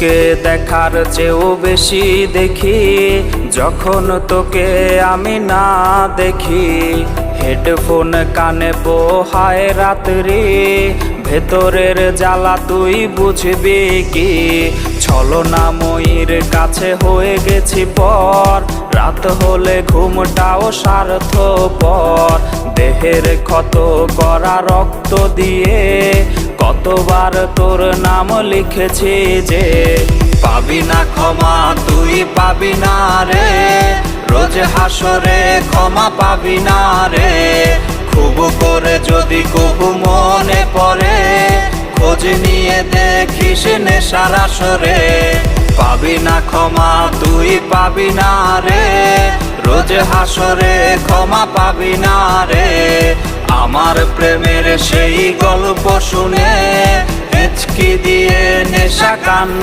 তোকে দেখার চেয়েও বেশি দেখি যখন তোকে আমি না দেখি। হেডফোন কানে পোহায় রাত্রি, ভেতরের জ্বালা তুই বুঝবি কি। ছলনাময়ীর কাছে হয়ে গেছি পর, রাত হলে ঘুমটাও স্বার্থপর। দেহের ক্ষত করা রক্ত দিয়ে কতবার তোর নাম লিখেছি যে, পাবি না ক্ষমা তুই পাবি না রে, রোজ হাসরে ক্ষমা পাবি না রে। খুব করে যদি কবু মনে পড়ে, খোঁজ নিয়ে দেখিস নেশার আসরে। পাবি না ক্ষমা তুই পাবি না রে, রোজ হাসরে ক্ষমা পাবি না রে। আমার প্রেমের সেই গল্প শুনে হেঁচকি দিয়ে নেশা কান্না